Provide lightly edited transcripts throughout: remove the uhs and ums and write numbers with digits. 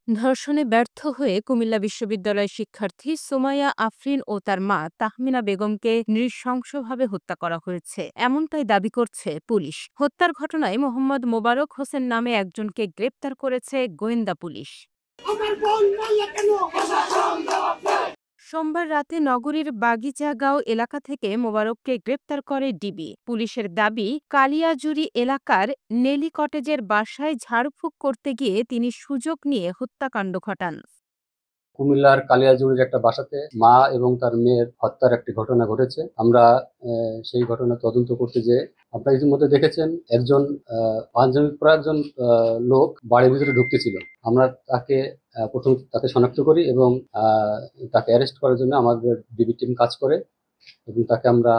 ধর্ষণে ব্যর্থ হয়ে কুমিল্লা বিশ্ববিদ্যালয়ের শিক্ষার্থী সুমাইয়া আফরিন ও তার মা তাহমিনা বেগমকে নৃশংসভাবে হত্যা করা হয়েছে, এমনটাই দাবি করছে পুলিশ। হত্যার ঘটনায় মোহাম্মদ মোবারক হোসেন নামে একজনকে গ্রেপ্তার করেছে গোয়েন্দা পুলিশ। সোমবার রাতে নগরীর বাগিচাগাঁও এলাকা থেকে মোবারককে গ্রেপ্তার করে ডিবি। পুলিশের দাবি, কালিয়াজুরি এলাকার নেলি কটেজের বাসায় ঝাড়ফুঁক করতে গিয়ে তিনি সুযোগ নিয়ে হত্যাকাণ্ড ঘটান। কুমিল্লার কালিয়াজুড়ির একটা বাসাতে মা এবং তার মেয়ের হত্যার একটি ঘটনা ঘটেছে। আমরা সেই ঘটনা তদন্ত করতে যেয়ে আপনারা ইতিমধ্যে দেখেছেন একজন একজন লোক বাড়ির ভিতরে ঢুকতেছিল। আমরা তাকে প্রথম তাকে শনাক্ত করি এবং তাকে অ্যারেস্ট করার জন্য আমাদের ডিবি টিম কাজ করে এবং তাকে আমরা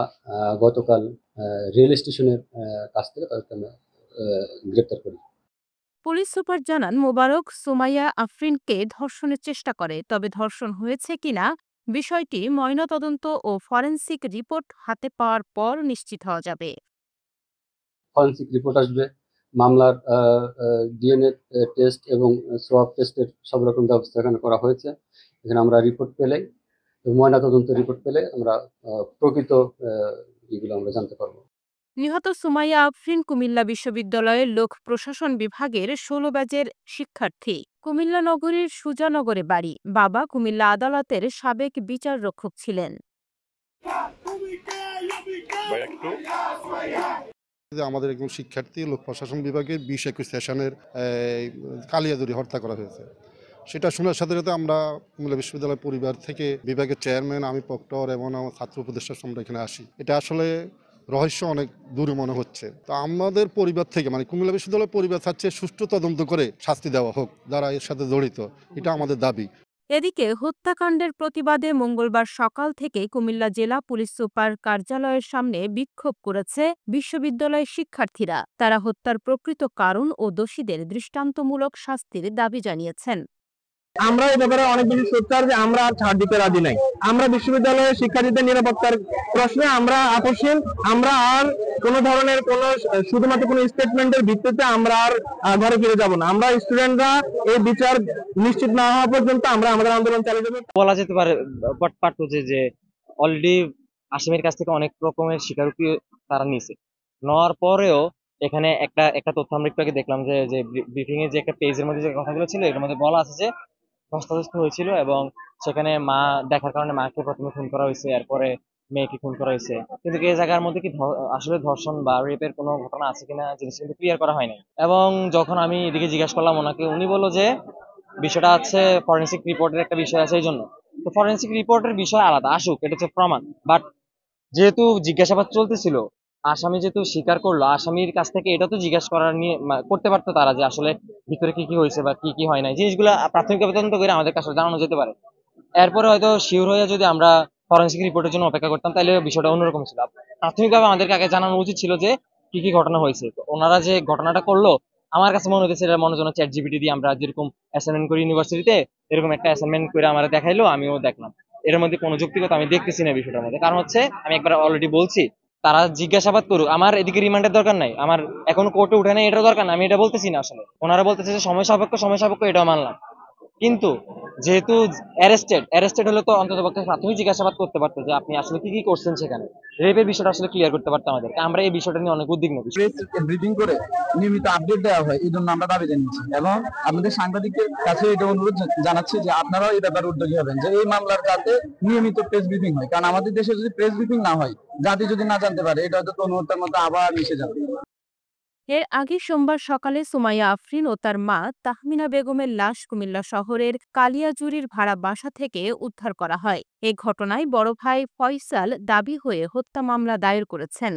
গতকাল রেল স্টেশনের কাছ থেকে তাদেরকে আমরা গ্রেপ্তার করি। পুলিশ সুপার জানান, মোবারক সুমাইয়া আফরিনকে ধর্ষণের চেষ্টা করে, তবে ধর্ষণ হয়েছে কিনা বিষয়টি ময়নাতদন্ত ও ফরেনসিক রিপোর্ট হাতে পাওয়ার পর নিশ্চিত হওয়া যাবে। ফরেনসিক রিপোর্ট আসবে, মামলার ডিএনএ টেস্ট এবং সোয়াব টেস্টের সব রকম ব্যবস্থা এখানে করা হয়েছে। এখানে আমরা রিপোর্ট পেলে, ময়নাতদন্ত রিপোর্ট পেলে আমরা প্রকৃত এগুলো আমরা জানতে পারবো। নিহত সুমাইয়া আফরিন কুমিল্লা বিশ্ববিদ্যালয়ের লোক প্রশাসন বিভাগের ১৬ ব্যাচের শিক্ষার্থী। কুমিল্লা নগরীর সুজানগরে বাড়ি। বাবা কুমিল্লা আদালতের সাবেক বিচাররক্ষক ছিলেন। আমাদের একজন শিক্ষার্থী লোক প্রশাসন বিভাগের ২০-২১ সেশনের কালিয়াজুরি হত্যা করা হয়েছে। সেটা শোনার সাথে সাথে আমরা কুমিল্লা বিশ্ববিদ্যালয় পরিবার থেকে বিভাগের চেয়ারম্যান, আমি প্রক্টর এবং আমার ছাত্র উপদেষ্টা আমরা এখানে আসি। এটা আসলে রহস্য অনেক দূরে মনে হচ্ছে। তো আমাদের পরিবার থেকে মানে কুমিল্লা বিশ্ববিদ্যালয় পরিবার চাচ্ছে সুষ্ঠু তদন্ত করে শাস্তি দেওয়া হোক যারা এর সাথে জড়িত, এটা আমাদের দাবি। এদিকে হত্যাকাণ্ডের প্রতিবাদে মঙ্গলবার সকাল থেকে কুমিল্লা জেলা পুলিশ সুপার কার্যালয়ের সামনে বিক্ষোভ করেছে বিশ্ববিদ্যালয়ের শিক্ষার্থীরা। তারা হত্যার প্রকৃত কারণ ও দোষীদের দৃষ্টান্তমূলক শাস্তির দাবি জানিয়েছেন। আমরা এই ব্যাপারে অনেক বেশি সোচ্চার যে আমরা আর ছাড় দিতে রাজি নাই। আমরা বিশ্ববিদ্যালয়ের শিক্ষার্থীদের নিরাপত্তার প্রশ্নে আমরা আপোষহীন। আমরা আর কোনো ধরনের শুধুমাত্র কোনো স্টেটমেন্টের ভিত্তিতে আমরা আর ঘরে ফিরে যাব না। আমরা স্টুডেন্টরা এই বিচার নিশ্চিত না হওয়া পর্যন্ত আমরা আমাদের আন্দোলন চালিয়ে যাব। বলা যেতে পারতো যে অলরেডি আসামির কাছ থেকে অনেক রকমের স্বীকারোক্তি তারা নিয়েছে, নেওয়ার পরেও এখানে একটা তথ্য আমরা একটু আগে দেখলাম যে ব্রিফিং এ যে একটা পেজের মধ্যে যে কথাগুলো ছিল এর মধ্যে বলা আছে যে ধস্তাধস্ত হয়েছিল এবং সেখানে মা দেখার কারণে মাকে প্রথমে খুন করা হয়েছে, এরপরে মেয়েকে খুন করা হয়েছে। কিন্তু এই জায়গার মধ্যে কি আসলে ধর্ষণ বা রেপের কোনো ঘটনা আছে কিনা জিনিসটা কিন্তু ক্লিয়ার করা হয় নাই। এবং যখন আমি এদিকে জিজ্ঞাসা করলাম ওনাকে, উনি বললো যে বিষয়টা হচ্ছে ফরেন্সিক রিপোর্টের একটা বিষয় আছে, এই জন্য। তো ফরেন্সিক রিপোর্টের বিষয় আলাদা, আসুক, এটা হচ্ছে প্রমাণ। বাট যেহেতু জিজ্ঞাসাবাদ চলতেছিল, আসামি যেহেতু স্বীকার করলো, আসামির কাছ থেকে এটা তো জিজ্ঞাসা করার নিয়ে করতে পারতো তারা যে আসলে ভিতরে কি কি হয়েছে বা কি কি হয় নাই, জিনিসগুলো প্রাথমিকভাবে তদন্ত করে আমাদের কাছে জানানো যেতে পারে। এরপরে হয়তো শিওর হয়ে যদি আমরা ফরেন্সিক রিপোর্টের জন্য অপেক্ষা করতাম তাহলে বিষয়টা অন্যরকম ছিল। প্রাথমিকভাবে আমাদেরকে আগে জানানো উচিত ছিল যে কি কি ঘটনা হয়েছে। তো ওনারা যে ঘটনাটা করলো, আমার কাছে মনে হচ্ছে এটা মনে চ্যাট জিপিটি দিয়ে আমরা যেরকম অ্যাসাইনমেন্ট করি ইউনিভার্সিটিতে, এরকম একটা অ্যাসাইনমেন্ট করে আমরা দেখাইলো, আমিও দেখলাম। এর মধ্যে কোনো যৌক্তিকতা আমি দেখতেছি না বিষয়টার মধ্যে। কারণ হচ্ছে আমি একবার অলরেডি বলছি, তারা জিজ্ঞাসাবাদ করুক, আমার এদিকে রিমান্ডের দরকার নাই, আমার এখনো কোর্টে উঠে নাই, এটার দরকার নাই, আমি এটা বলতেছি না। আসলে ওনারা বলতেছে যে সময় সাপেক্ষ, এটাও মানলাম। কিন্তু যেহেতু অ্যারেস্টেড হলে তো অন্তত পক্ষে প্রাথমিক জিজ্ঞাসাবাদ করতে পারতো যে আপনি আসলে কি কি করছেন, সেখানে রেপের বিষয়টা আসলে ক্লিয়ার করতে পারতো আমাদেরকে। আমরা এই বিষয়টা নিয়ে অনেক উদ্বিগ্ন। ব্রিফিং করে নিয়মিত আপডেট দেওয়া হয়, এই জন্য আমরা দাবি জানিয়েছি এবং আমাদের সাংবাদিকদের কাছে এটা অনুরোধ জানাচ্ছি যে আপনারাও এই ব্যাপারে উদ্যোগী হবেন যে এই মামলার যাতে নিয়মিত প্রেস ব্রিফিং হয়। কারণ আমাদের দেশে যদি প্রেস ব্রিফিং না হয়, জাতি যদি না জানতে পারে, এটা হয়তো কোনো হত্যার মতো আবার মিশে যাবে। এর আগে সোমবার সকালে সুমাইয়া আফরিন ও তার মা তাহমিনা বেগমের লাশ কুমিল্লা শহরের কালিয়াজুরির ভাড়া বাসা থেকে উদ্ধার করা হয়। এ ঘটনায় বড় ভাই ফয়সাল দাবি হয়ে হত্যা মামলা দায়ের করেছেন।